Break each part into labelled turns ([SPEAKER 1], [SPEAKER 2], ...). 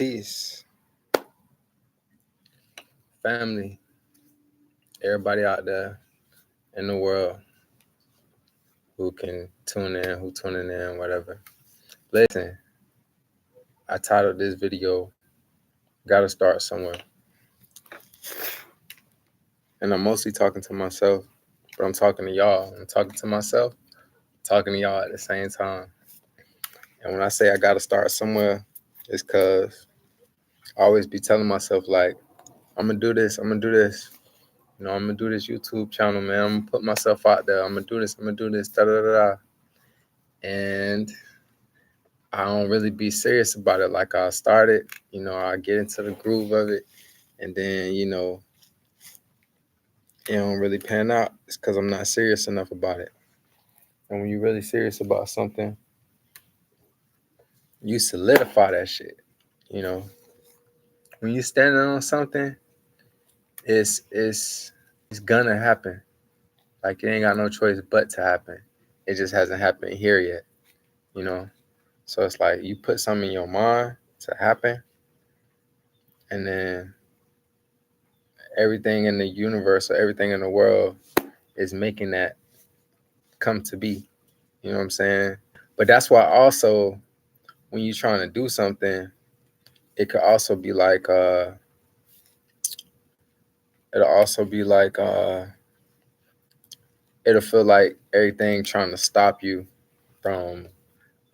[SPEAKER 1] Peace, family, everybody out there in the world who can tune in, who tuning in, whatever. Listen, I titled this video, Gotta Start Somewhere. And I'm mostly talking to myself, but I'm talking to y'all. I'm talking to myself, talking to y'all at the same time. And when I say I gotta start somewhere, it's because I always be telling myself, like, I'm gonna do this, I'm gonna do this. I'm gonna do this YouTube channel, man. I'm gonna put myself out there. I'm gonna do this, da da da da. And I don't really be serious about it. Like I started, I get into the groove of it, and then, it don't really pan out. It's because I'm not serious enough about it. And when you're really serious about something, you solidify that shit. When you're standing on something, it's gonna happen. Like it ain't got no choice but to happen. It just hasn't happened here yet. So it's like you put something in your mind to happen, and then everything in the universe or everything in the world is making that come to be. You know what I'm saying? But that's why also when you're trying to do something, it could also be like it'll also be like it'll feel like everything trying to stop you from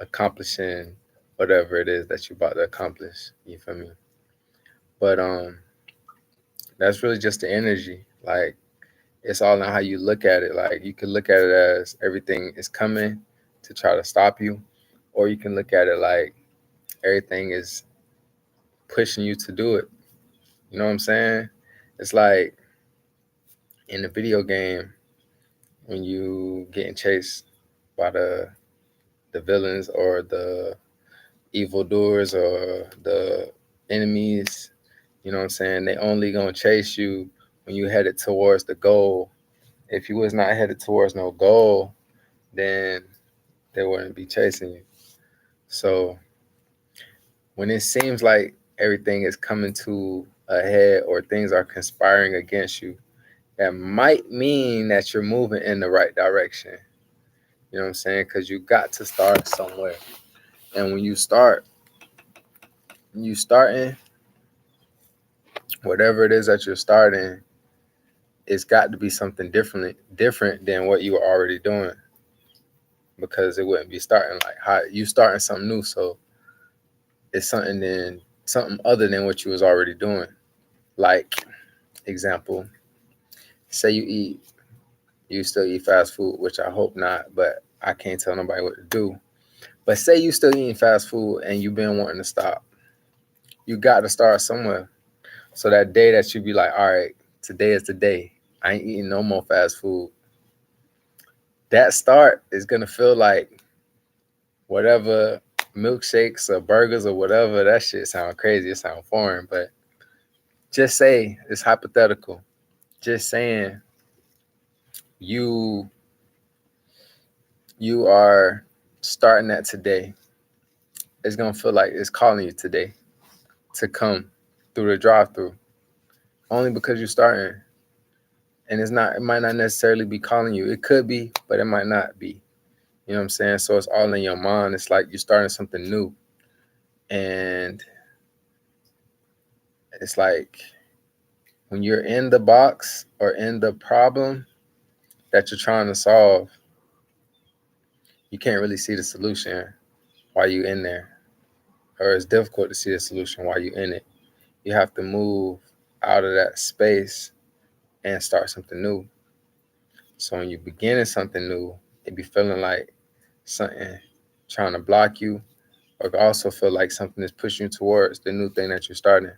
[SPEAKER 1] accomplishing whatever it is that you're about to accomplish. You feel me? But that's really just the energy. Like it's all in how you look at it. Like you can look at it as everything is coming to try to stop you, or you can look at it like everything is pushing you to do it. You know what I'm saying? It's like in the video game when you getting chased by the villains or the evildoers or the enemies. You know what I'm saying? They only gonna chase you when you headed towards the goal. If you was not headed towards no goal, then they wouldn't be chasing you. So when it seems like everything is coming to a head or things are conspiring against you, that might mean that you're moving in the right direction. You know what I'm saying? Because you got to start somewhere. And when you starting, whatever it is that you're starting, it's got to be something different than what you were already doing. Because it wouldn't be starting like how you starting something new. So it's something other than what you was already doing. Like, example, say you still eat fast food, which I hope not, but I can't tell nobody what to do. But say you still eating fast food and you've been wanting to stop. You got to start somewhere. So that day that you be like, all right, today is the day. I ain't eating no more fast food. That start is going to feel like whatever milkshakes or burgers or whatever. That shit sound crazy. It sound foreign, but just say it's hypothetical. Just saying you are starting that today. It's going to feel like it's calling you today to come through the drive-through only because you're starting. And it might not necessarily be calling you. It could be, but it might not be. You know what I'm saying? So it's all in your mind. It's like you're starting something new. And it's like when you're in the box or in the problem that you're trying to solve, you can't really see the solution while you're in there. Or it's difficult to see the solution while you're in it. You have to move out of that space and start something new. So when you're beginning something new, it be feeling like something trying to block you, or it could also feel like something is pushing you towards the new thing that you're starting.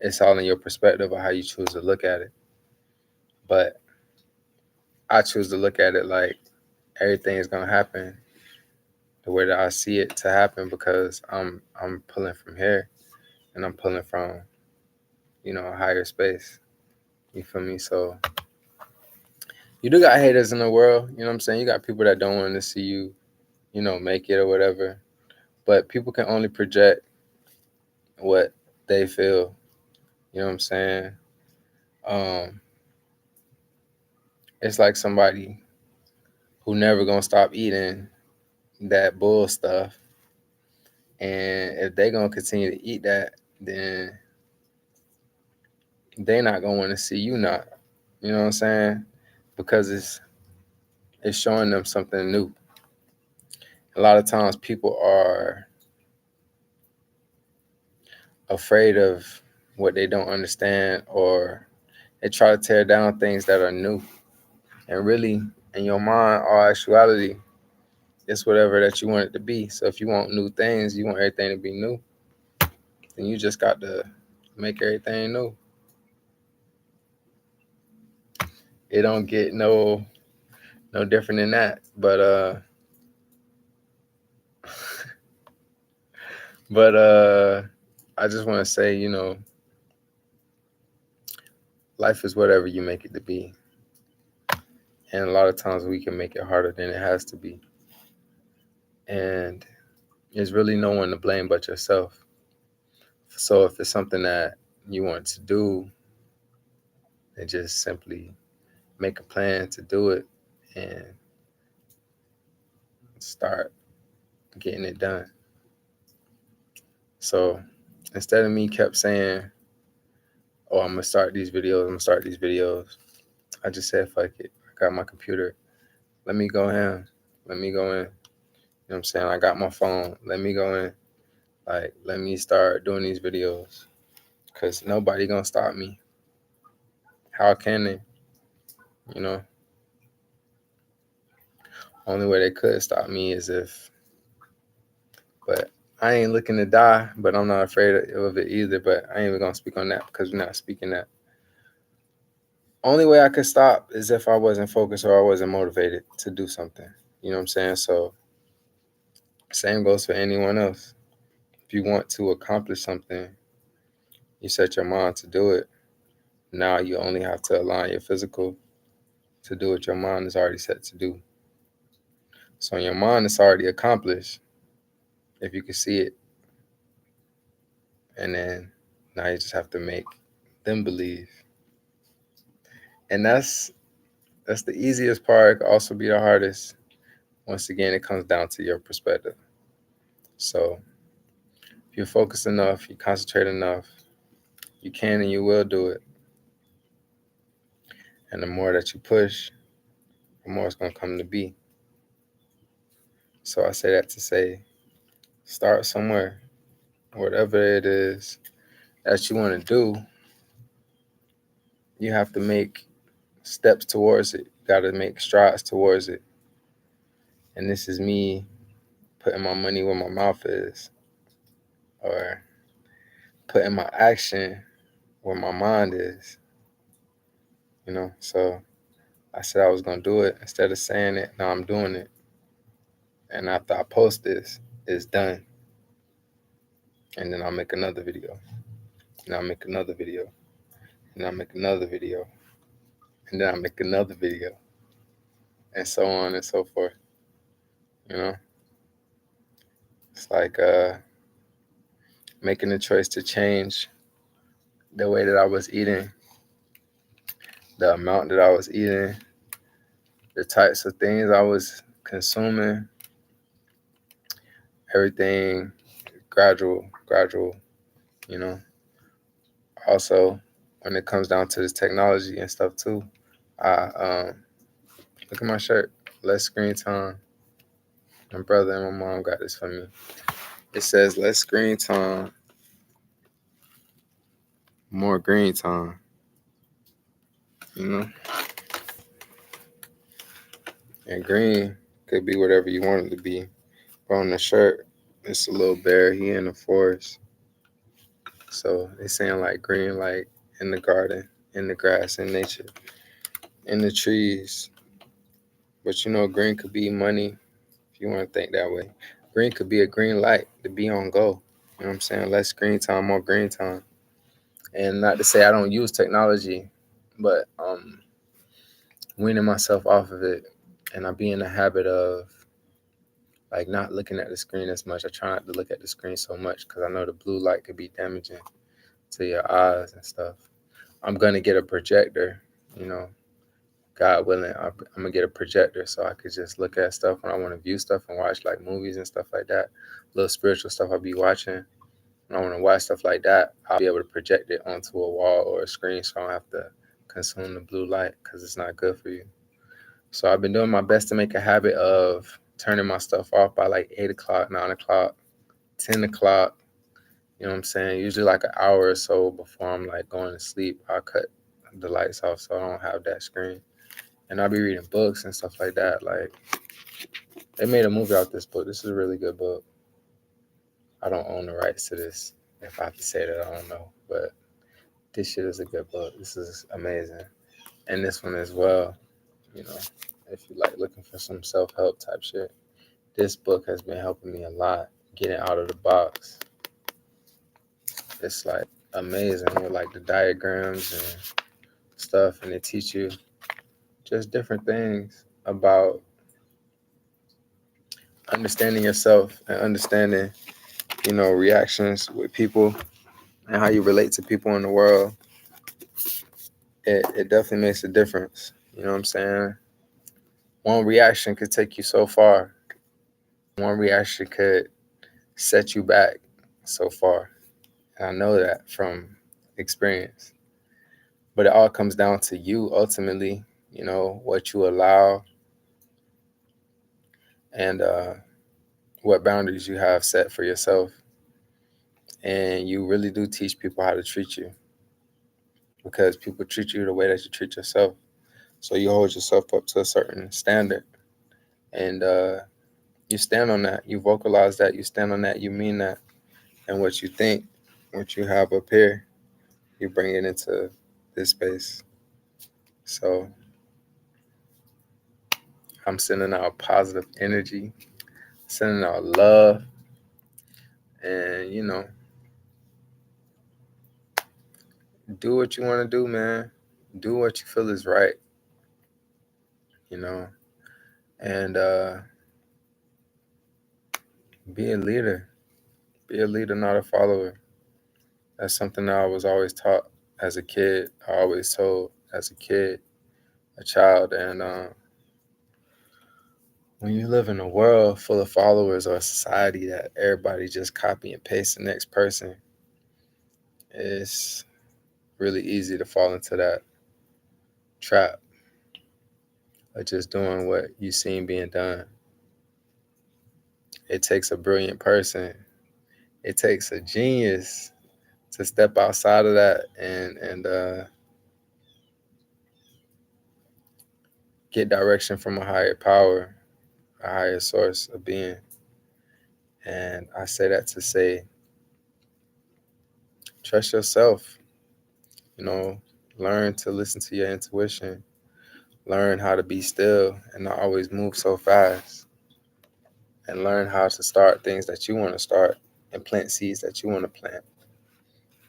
[SPEAKER 1] It's all in your perspective of how you choose to look at it. But I choose to look at it like everything is gonna happen the way that I see it to happen because I'm pulling from here and I'm pulling from, a higher space. You feel me? So you do got haters in the world, you know what I'm saying? You got people that don't want to see you, make it or whatever. But people can only project what they feel. You know what I'm saying? Um, it's like somebody who never gonna stop eating that bull stuff, and if they gonna continue to eat that, then they not gonna want to see you not. You know what I'm saying? Because it's showing them something new. A lot of times people are afraid of what they don't understand, or they try to tear down things that are new. And really, in your mind, all actuality, it's whatever that you want it to be. So if you want new things, you want everything to be new, then you just got to make everything new. It don't get no different than that. But I just want to say, life is whatever you make it to be. And a lot of times we can make it harder than it has to be. And there's really no one to blame but yourself. So if it's something that you want to do, then just simply make a plan to do it and start getting it done. So instead of me kept saying, oh, I'm gonna start these videos, I just said, fuck it. I got my computer. Let me go in. Let me go in. You know what I'm saying? I got my phone. Let me go in. Like, let me start doing these videos. Cause nobody gonna stop me. How can they? You know? Only way they could stop me is but I ain't looking to die, but I'm not afraid of it either. But I ain't even gonna speak on that because we're not speaking that. Only way I could stop is if I wasn't focused or I wasn't motivated to do something. You know what I'm saying? So same goes for anyone else. If you want to accomplish something, you set your mind to do it. Now you only have to align your physical to do what your mind is already set to do. So in your mind it's already accomplished if you can see it. And then now you just have to make them believe. And that's the easiest part. It can also be the hardest. Once again, it comes down to your perspective. So if you're focused enough, you concentrate enough, you can and you will do it. And the more that you push, the more it's going to come to be. So I say that to say, start somewhere. Whatever it is that you want to do, you have to make steps towards it. You got to make strides towards it. And this is me putting my money where my mouth is, or putting my action where my mind is. So I said I was going to do it. Instead of saying it, now I'm doing it. And after I post this, it's done. And then I'll make another video. And I'll make another video. And I'll make another video. And then I'll make another video. And so on and so forth. It's like making the choice to change the way that I was eating, the amount that I was eating, the types of things I was consuming, everything gradual, you know. Also, when it comes down to this technology and stuff too, I look at my shirt, less screen time. My brother and my mom got this for me. It says less screen time, more green time. And green could be whatever you want it to be. But on the shirt, it's a little bear. He in the forest. So they saying like green, like in the garden, in the grass, in nature, in the trees. But green could be money if you want to think that way. Green could be a green light to be on go. You know what I'm saying? Less screen time, more green time. And not to say I don't use technology, but weaning myself off of it, and I be in the habit of like not looking at the screen as much. I try not to look at the screen so much because I know the blue light could be damaging to your eyes and stuff. I'm gonna get a projector, you know, God willing. I'm gonna get a projector so I could just look at stuff when I want to view stuff and watch like movies and stuff like that. Little spiritual stuff I'll be watching. When I want to watch stuff like that, I'll be able to project it onto a wall or a screen so I don't have to consume the blue light because it's not good for you. So I've been doing my best to make a habit of turning my stuff off by like 8 o'clock, 9 o'clock, 10 o'clock. You know what I'm saying? Usually like an hour or so before I'm like going to sleep, I'll cut the lights off so I don't have that screen. And I'll be reading books and stuff like that. Like they made a movie out this book. This is a really good book. I don't own the rights to this. If I have to say that, I don't know. But this shit is a good book. This is amazing. And this one as well, you know, if you like looking for some self-help type shit. This book has been helping me a lot getting out of the box. It's like amazing with like the diagrams and stuff, and they teach you just different things about understanding yourself and understanding, you know, reactions with people and how you relate to people in the world. It definitely makes a difference. You know what I'm saying? One reaction could take you so far. One reaction could set you back so far. And I know that from experience. But it all comes down to you ultimately, you know, what you allow and what boundaries you have set for yourself. And you really do teach people how to treat you because people treat you the way that you treat yourself. So you hold yourself up to a certain standard and you stand on that. You vocalize that. You stand on that. You mean that. And what you think, what you have up here, you bring it into this space. So I'm sending out positive energy, sending out love, and you know, do what you want to do, man. Do what you feel is right, you know, and be a leader. Be a leader, not a follower. That's something that I was always taught as a kid. I always told as a kid, a child, and when you live in a world full of followers or a society that everybody just copy and paste the next person, it's really easy to fall into that trap of just doing what you seen being done. It takes a brilliant person. It takes a genius to step outside of that and get direction from a higher power, a higher source of being. And I say that to say, trust yourself. You know, learn to listen to your intuition. Learn how to be still and not always move so fast. And learn how to start things that you want to start and plant seeds that you want to plant.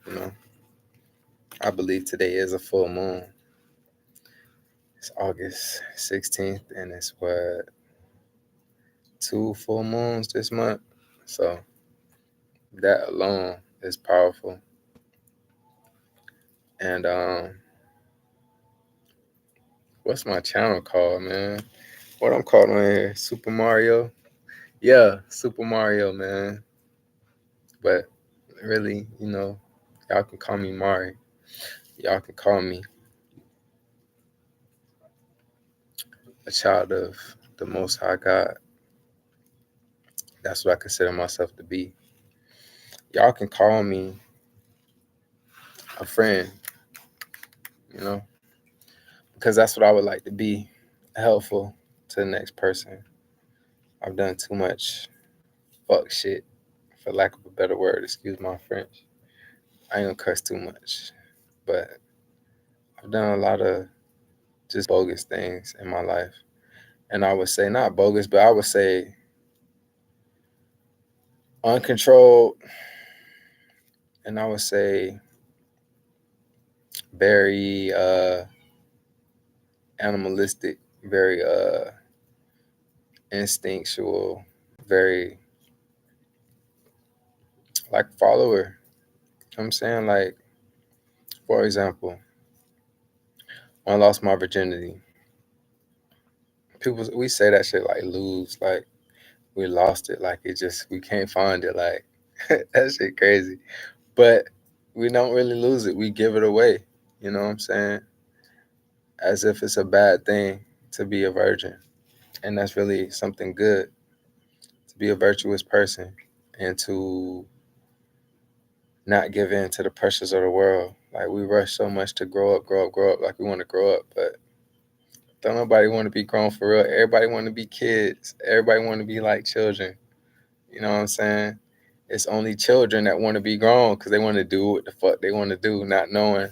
[SPEAKER 1] You know, I believe today is a full moon. It's August 16th, and it's what, 2 full moons this month. So that alone is powerful. And what's my channel called, man? What I'm called on here? Super Mario? Yeah, Super Mario, man. But really, you know, y'all can call me Mari. Y'all can call me a child of the Most High God. That's what I consider myself to be. Y'all can call me a friend, you know, because that's what I would like to be, helpful to the next person. I've done too much fuck shit, for lack of a better word. Excuse my French. I ain't gonna cuss too much, but I've done a lot of just bogus things in my life. And I would say, not bogus, but I would say uncontrolled, and I would say very animalistic, very instinctual, very like follower. You know what I'm saying? Like, for example, when I lost my virginity, people we say that shit like lose, like we lost it, like it just we can't find it, like that shit crazy. But we don't really lose it. We give it away. You know what I'm saying? As if it's a bad thing to be a virgin. And that's really something good, to be a virtuous person and to not give in to the pressures of the world. Like we rush so much to grow up, grow up, grow up, like we want to grow up, but don't nobody want to be grown for real. Everybody want to be kids. Everybody want to be like children. You know what I'm saying? It's only children that want to be grown because they want to do what the fuck they want to do, not knowing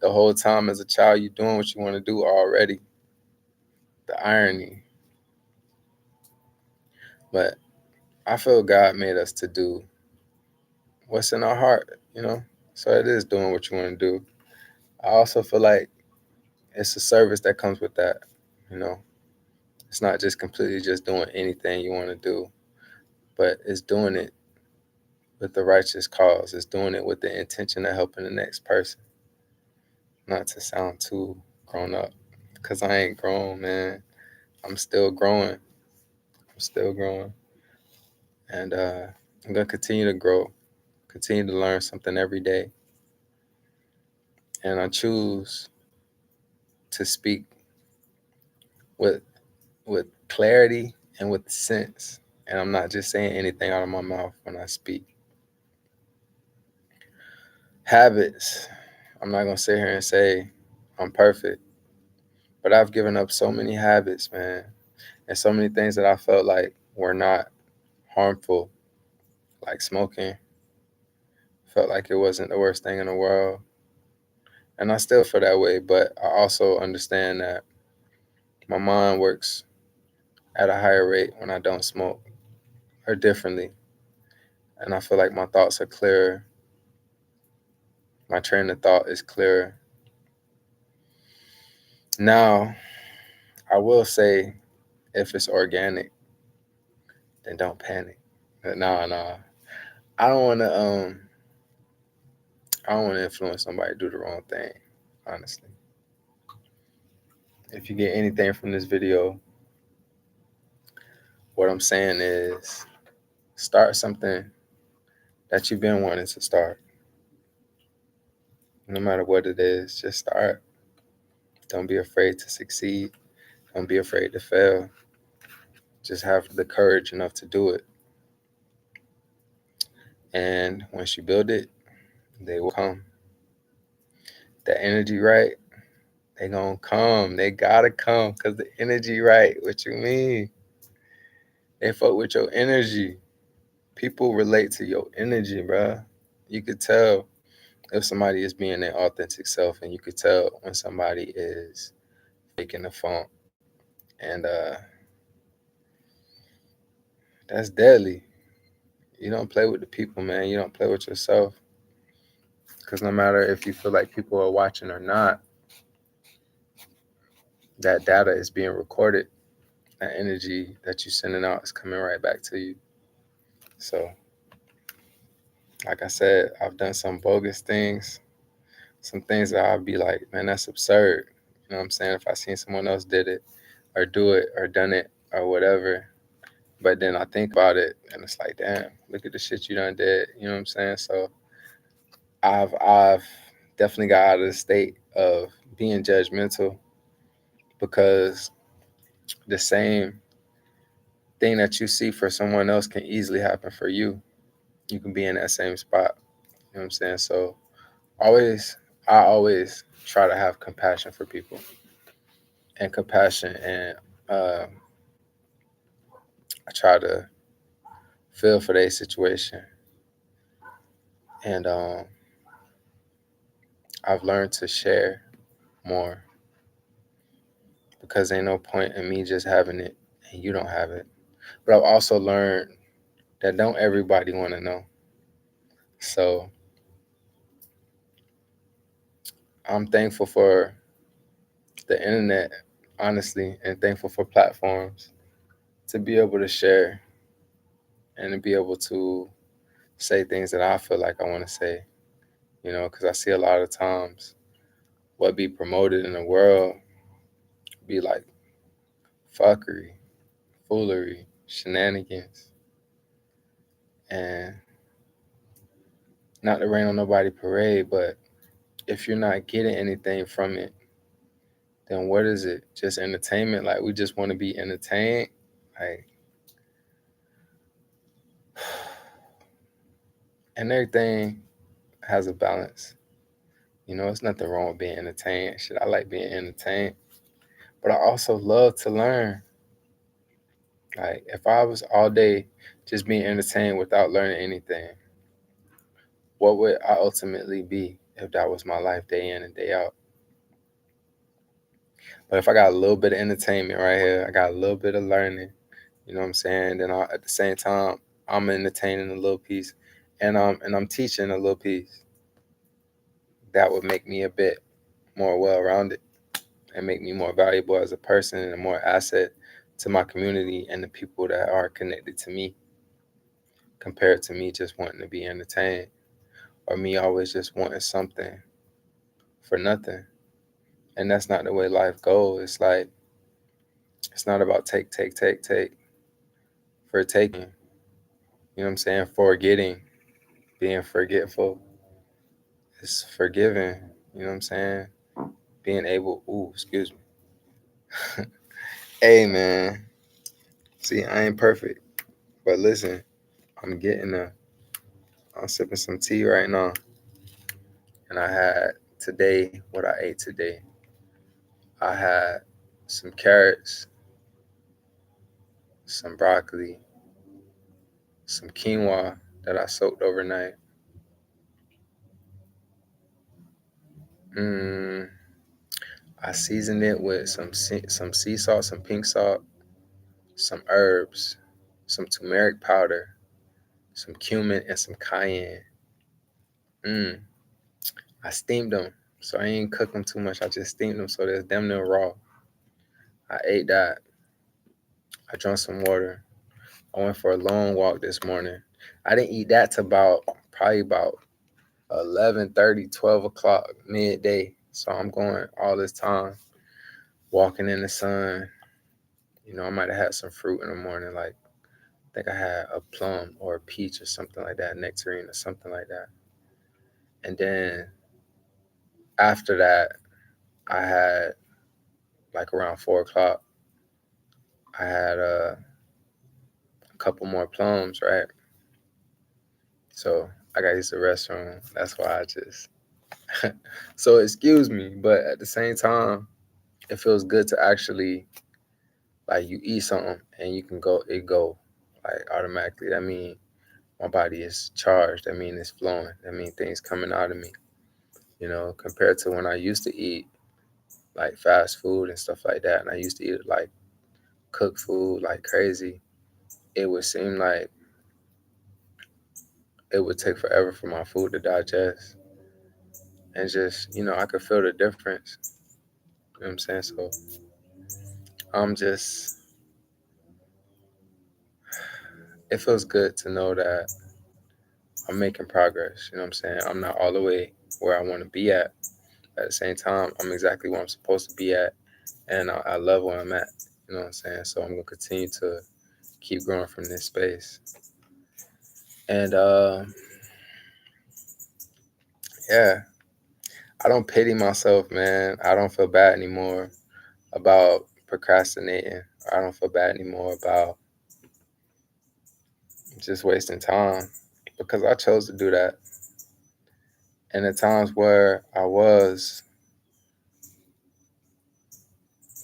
[SPEAKER 1] the whole time as a child you doing what you want to do already. The irony. But I feel God made us to do what's in our heart, you know? So it is doing what you want to do. I also feel like it's a service that comes with that, you know? It's not just completely just doing anything you want to do, but it's doing it with the righteous cause. It's doing it with the intention of helping the next person. Not to sound too grown up, because I ain't grown, man. I'm still growing. I'm still growing. And I'm going to continue to grow, continue to learn something every day. And I choose to speak with clarity and with sense. And I'm not just saying anything out of my mouth when I speak. Habits. I'm not going to sit here and say I'm perfect, but I've given up so many habits, man, and so many things that I felt like were not harmful, like smoking. Felt like it wasn't the worst thing in the world. And I still feel that way, but I also understand that my mind works at a higher rate when I don't smoke or differently. And I feel like my thoughts are clearer. My train of thought is clearer. Now, I will say if it's organic, then don't panic. Nah. I don't wanna I don't wanna influence somebody to do the wrong thing, honestly. If you get anything from this video, what I'm saying is start something that you've been wanting to start. No matter what it is, just start. Don't be afraid to succeed. Don't be afraid to fail. Just have the courage enough to do it. And once you build it, they will come. The energy right, they gonna come. They gotta come because the energy right. What you mean? They fuck with your energy. People relate to your energy, bruh. You could tell if somebody is being their authentic self, and you could tell when somebody is faking the funk. And that's deadly. You don't play with the people, man. You don't play with yourself. Because no matter if you feel like people are watching or not, that data is being recorded. That energy that you're sending out is coming right back to you. So, like I said, I've done some bogus things, some things that I'll be like, man, that's absurd. You know what I'm saying? If I seen someone else did it or do it or done it or whatever. But then I think about it and it's like, damn, look at the shit you done did. You know what I'm saying? So I've definitely got out of the state of being judgmental because the same thing that you see for someone else can easily happen for you. You can be in that same spot. You know what I'm saying? So always, I always try to have compassion for people and compassion, and I try to feel for their situation. And I've learned to share more because ain't no point in me just having it and you don't have it. But I've also learned that don't everybody want to know. So I'm thankful for the internet, honestly, and thankful for platforms to be able to share and to be able to say things that I feel like I want to say, because I see a lot of times what be promoted in the world be like fuckery, foolery, shenanigans, and not to rain on nobody parade, but if you're not getting anything from it, then what is it? Just entertainment? Like we just want to be entertained? Like, and everything has a balance. It's nothing wrong with being entertained. Shit, I like being entertained. But I also love to learn. Like if I was all day just being entertained without learning anything, what would I ultimately be if that was my life day in and day out? But if I got a little bit of entertainment right here, I got a little bit of learning, you know what I'm saying? Then at the same time, I'm entertaining a little piece and I'm teaching a little piece. That would make me a bit more well-rounded and make me more valuable as a person and a more asset to my community and the people that are connected to me compared to me just wanting to be entertained or me always just wanting something for nothing. And that's not the way life goes. It's like it's not about take for taking. You know what I'm saying? Forgetting, being forgetful. It's forgiving. You know what I'm saying? Being able. Ooh, excuse me. Hey man, see, I ain't perfect, but listen, I'm getting a. I'm sipping some tea right now, and I had today what I ate today. I had some carrots, some broccoli, some quinoa that I soaked overnight. Mm, I seasoned it with some sea salt, some pink salt, some herbs, some turmeric powder, some cumin, and some cayenne. Mm, I steamed them, so I ain't cook them too much. I just steamed them, so they're damn near raw. I ate that. I drank some water. I went for a long walk this morning. I didn't eat that till probably about 11:30, 12 o'clock, midday. So I'm going all this time walking in the sun. I might have had some fruit in the morning, like I think I had a plum or a peach or something like that, nectarine or something like that. And then after that, I had like around 4 o'clock, I had a couple more plums, right? So I got to use the restroom. That's why I just. So excuse me, but at the same time, it feels good to actually like you eat something and you can go like automatically. That means my body is charged. That means it's flowing. That means things coming out of me. Compared to when I used to eat like fast food and stuff like that, and I used to eat like cooked food like crazy. It would seem like it would take forever for my food to digest, and just I could feel the difference. You know what I'm saying? So I'm just. It feels good to know that I'm making progress. You know what I'm saying? I'm not all the way where I want to be at. At the same time, I'm exactly where I'm supposed to be at, and I love where I'm at. You know what I'm saying? So I'm gonna continue to keep growing from this space. And yeah, I don't pity myself, man. I don't feel bad anymore about procrastinating. I don't feel bad anymore about just wasting time because I chose to do that. And the times where I was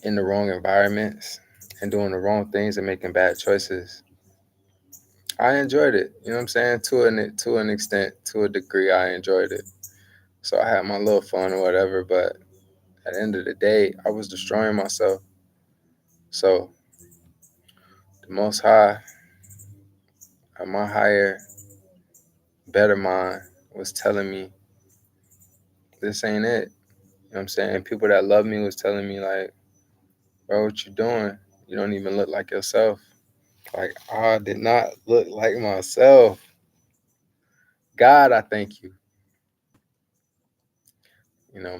[SPEAKER 1] in the wrong environments and doing the wrong things and making bad choices, I enjoyed it. You know what I'm saying? To an extent, to a degree, I enjoyed it. So I had my little fun or whatever, but at the end of the day, I was destroying myself. So the Most High, my higher, better mind, was telling me this ain't it. You know what I'm saying? People that love me was telling me like, bro, what you doing? You don't even look like yourself. Like, I did not look like myself. God, I thank you.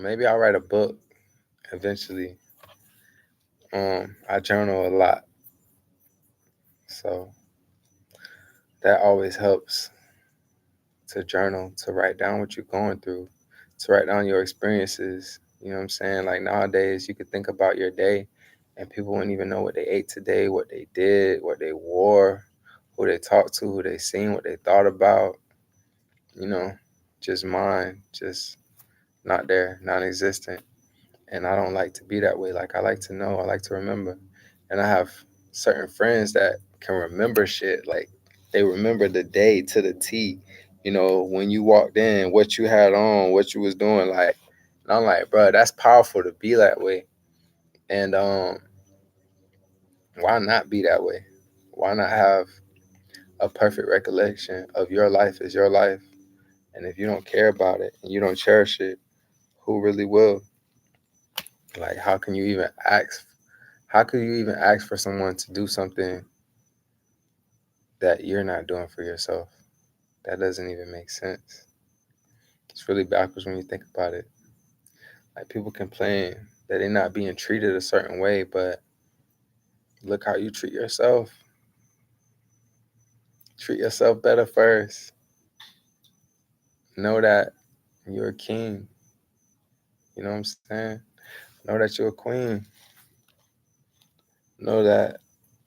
[SPEAKER 1] Maybe I'll write a book eventually. I journal a lot, so that always helps to journal, to write down what you're going through, to write down your experiences. You know what I'm saying? Like nowadays, you could think about your day, and people wouldn't even know what they ate today, what they did, what they wore, who they talked to, who they seen, what they thought about. You know, just mine, just not there, non-existent. And I don't like to be that way. Like I like to know, I like to remember. And I have certain friends that can remember shit. Like they remember the day to the T. When you walked in, what you had on, what you was doing. Like, and I'm like, bro, that's powerful to be that way. And why not be that way? Why not have a perfect recollection of your life as your life? And if you don't care about it and you don't cherish it, who really will? Like, how can you even ask? How could you even ask for someone to do something that you're not doing for yourself? That doesn't even make sense. It's really backwards when you think about it. Like people complain that they're not being treated a certain way, but look how you treat yourself. Treat yourself better first. Know that you're a king. You know what I'm saying? Know that you're a queen. Know that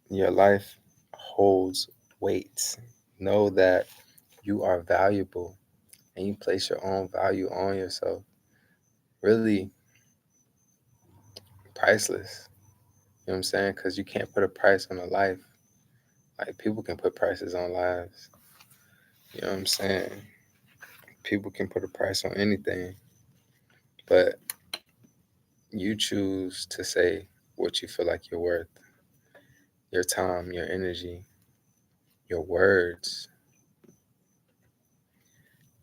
[SPEAKER 1] your life holds weight. Know that you are valuable and you place your own value on yourself. Really priceless. You know what I'm saying? Because you can't put a price on a life. Like people can put prices on lives. You know what I'm saying? People can put a price on anything, but you choose to say what you feel like you're worth. Your time, your energy, your words.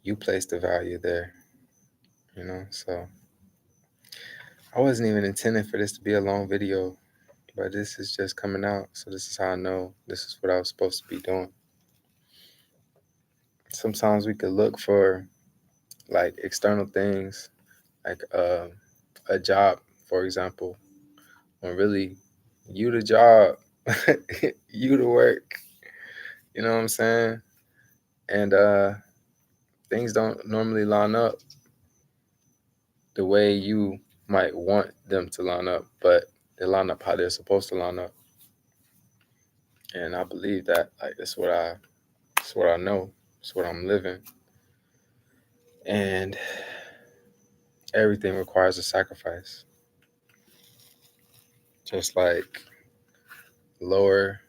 [SPEAKER 1] You place the value there. So I wasn't even intending for this to be a long video, but this is just coming out. So this is how I know this is what I was supposed to be doing. Sometimes we could look for like external things, like a job, for example, when really you the job, you the work. You know what I'm saying? And things don't normally line up the way you might want them to line up, but they line up how they're supposed to line up. And I believe that like that's what I know, it's what I'm living. And everything requires a sacrifice. Just like lower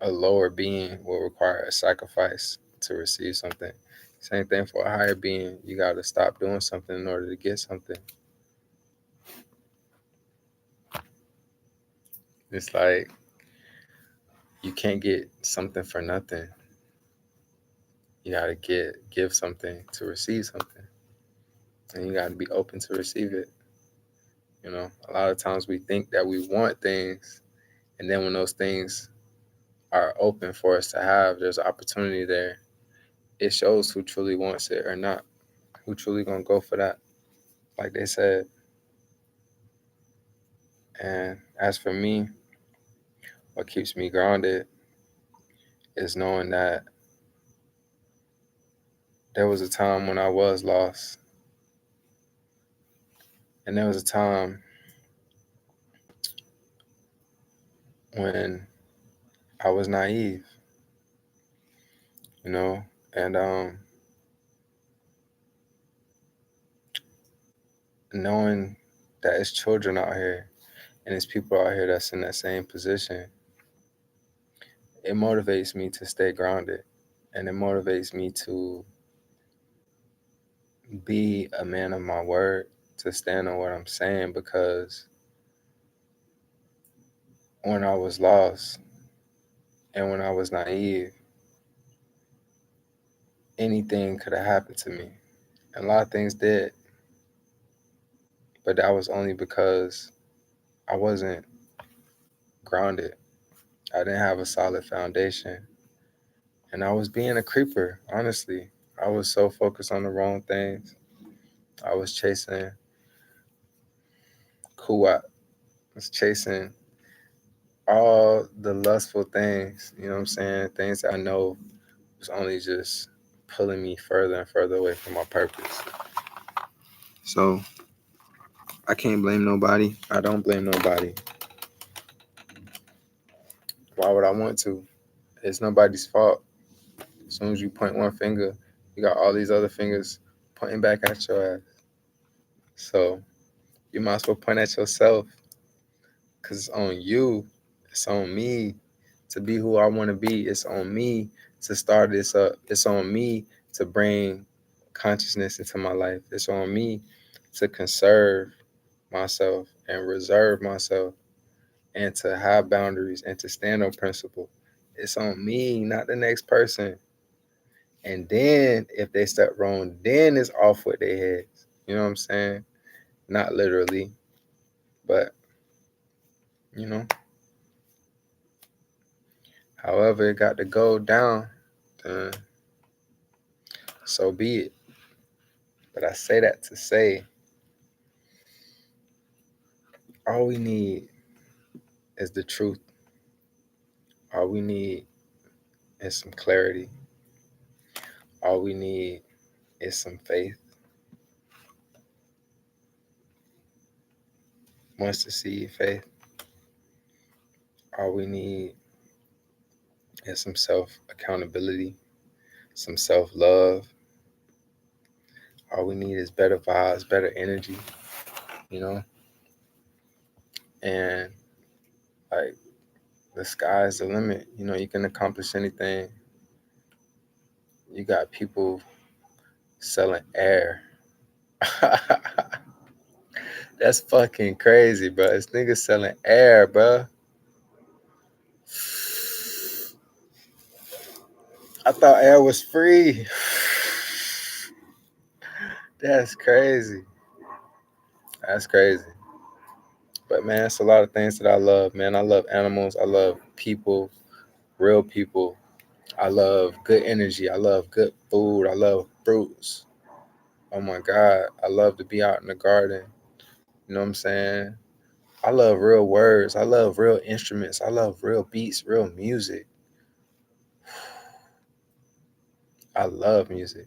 [SPEAKER 1] a lower being will require a sacrifice to receive something. Same thing for a higher being. You got to stop doing something in order to get something. It's like you can't get something for nothing. You got to give something to receive something. And you got to be open to receive it. A lot of times we think that we want things, and then when those things are open for us to have, there's opportunity there. It shows who truly wants it or not, who truly gonna go for that, like they said. And as for me, what keeps me grounded is knowing that there was a time when I was lost, and there was a time when I was naive, you know, and knowing that it's children out here and it's people out here that's in that same position, it motivates me to stay grounded, and it motivates me to be a man of my word, to stand on what I'm saying, because when I was lost and when I was naive, anything could have happened to me. And a lot of things did, but that was only because I wasn't grounded. I didn't have a solid foundation. And I was being a creeper, honestly. I was so focused on the wrong things. I was chasing kuat. I was chasing all the lustful things, you know what I'm saying? Things that I know was only just pulling me further and further away from my purpose. So I can't blame nobody. I don't blame nobody. Why would I want to? It's nobody's fault. As soon as you point one finger, you got all these other fingers pointing back at your ass. So you might as well point at yourself because it's on you. It's on me to be who I want to be. It's on me to start this up. It's on me to bring consciousness into my life. It's on me to conserve myself and reserve myself and to have boundaries and to stand on principle. It's on me, not the next person. And then if they step wrong, then it's off with their heads. You know what I'm saying? Not literally, but you know, however it got to go down, then so be it. But I say that to say all we need is the truth. All we need is some clarity. All we need is some faith. Mustard seed faith. All we need is some self accountability, some self love. All we need is better vibes, better energy, you know? And like the sky's the limit. You know, you can accomplish anything. You got people selling air. That's fucking crazy, bro. This nigga selling air, bro. I thought air was free. That's crazy. That's crazy. But man, it's a lot of things that I love, man. I love animals. I love people, real people. I love good energy. I love good food. I love fruits. Oh my God. I love to be out in the garden. You know what I'm saying? I love real words. I love real instruments. I love real beats, real music. I love music.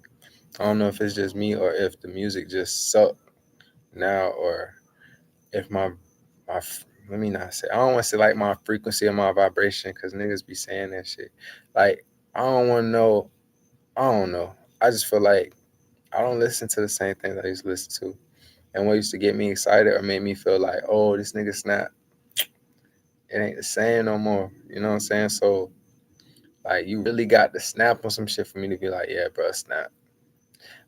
[SPEAKER 1] I don't know if it's just me or if the music just sucked now or if let me not say, I don't want to say like my frequency or my vibration because niggas be saying that shit. Like, I don't want to know. I don't know. I just feel like I don't listen to the same things I used to listen to. And what used to get me excited or make me feel like, oh, this nigga snap, it ain't the same no more. You know what I'm saying? So, like, you really got to snap on some shit for me to be like, yeah, bro, snap.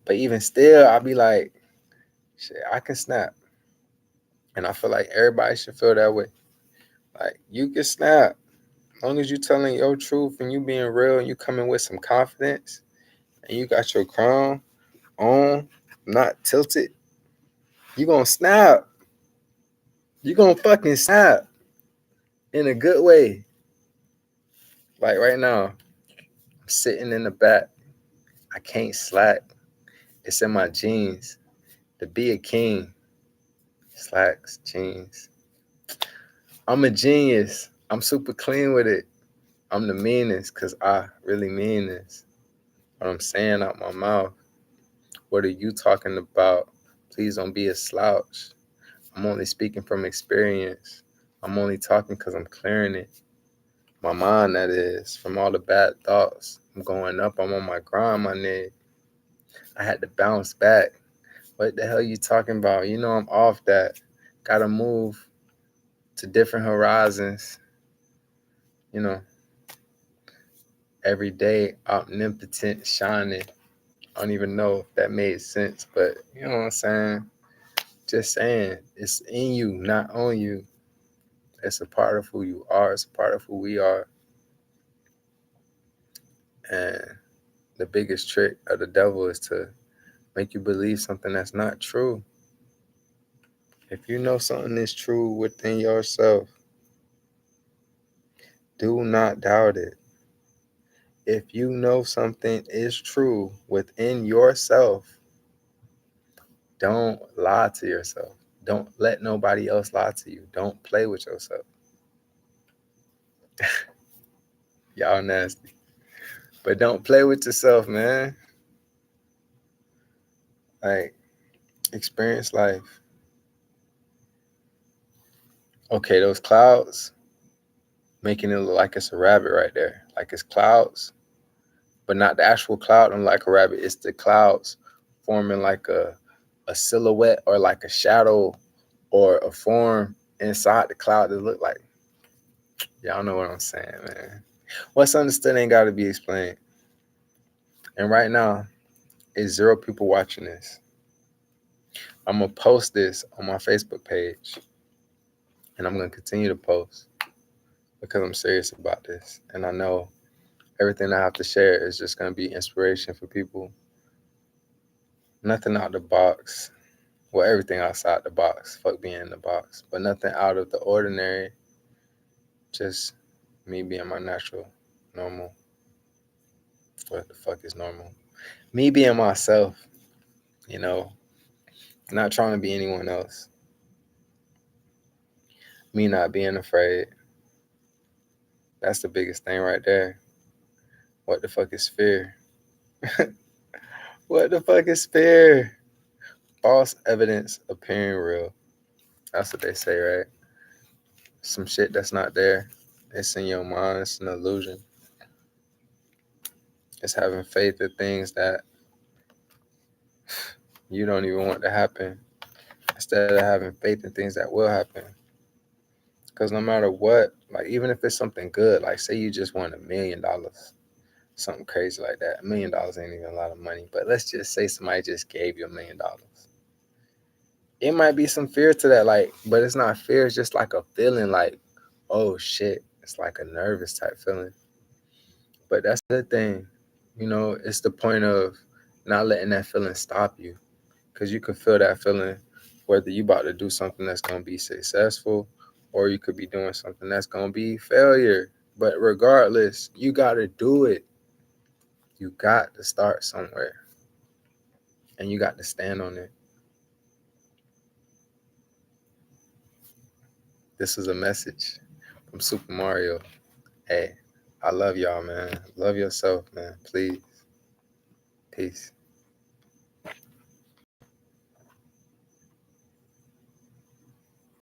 [SPEAKER 1] But even still, I'll be like, shit, I can snap. And I feel like everybody should feel that way. Like, you can snap. As long as you telling your truth and you being real and you coming with some confidence and you got your crown on, not tilted, you gonna snap. You gonna fucking snap in a good way. Like right now, I'm sitting in the back. I can't slack. It's in my jeans. To be a king, slacks, jeans. I'm a genius. I'm super clean with it. I'm the meanest because I really mean this. What I'm saying out my mouth. What are you talking about? Please don't be a slouch. I'm only speaking from experience. I'm only talking because I'm clearing it. My mind, that is, from all the bad thoughts. I'm going up. I'm on my grind, my nigga. I had to bounce back. What the hell you talking about? You know I'm off that. Gotta move to different horizons. You know, every day, omnipotent, shining. I don't even know if that made sense, but you know what I'm saying? Just saying, it's in you, not on you. It's a part of who you are. It's a part of who we are. And the biggest trick of the devil is to make you believe something that's not true. If you know something is true within yourself, Do not doubt it. If you know something is true within yourself, don't lie to yourself. Don't let nobody else lie to you. Don't play with yourself. Y'all nasty. But don't play with yourself, man. Like, experience life. Okay, those clouds making it look like it's a rabbit right there. Like it's clouds, but not the actual cloud on like a rabbit. It's the clouds forming like a silhouette or like a shadow or a form inside the cloud that look like. Y'all know what I'm saying, man. What's understood ain't got to be explained. And right now, it's 0 people watching this. I'm going to post this on my Facebook page. And I'm going to continue to post because I'm serious about this. And I know everything I have to share is just going to be inspiration for people. Nothing out the box. Well, everything outside the box. Fuck being in the box. But nothing out of the ordinary. Just me being my natural, normal. What the fuck is normal? Me being myself, you know, not trying to be anyone else. Me not being afraid. That's the biggest thing right there. What the fuck is fear? What the fuck is fear? False evidence appearing real. That's what they say, right? Some shit that's not there. It's in your mind. It's an illusion. It's having faith in things that you don't even want to happen instead of having faith in things that will happen. Because no matter what, like even if it's something good, like say you just won $1 million, something crazy like that. $1 million ain't even a lot of money, but let's just say somebody just gave you $1 million. It might be some fear to that, like, but it's not fear. It's just like a feeling, like, oh shit. It's like a nervous type feeling. But that's the thing, you know. It's the point of not letting that feeling stop you, because you can feel that feeling whether you about to do something that's gonna be successful, or you could be doing something that's gonna be failure. But regardless, you gotta do it. You got to start somewhere, and you got to stand on it. This is a message from Super Mario. Hey, I love y'all, man. Love yourself, man. Please. Peace.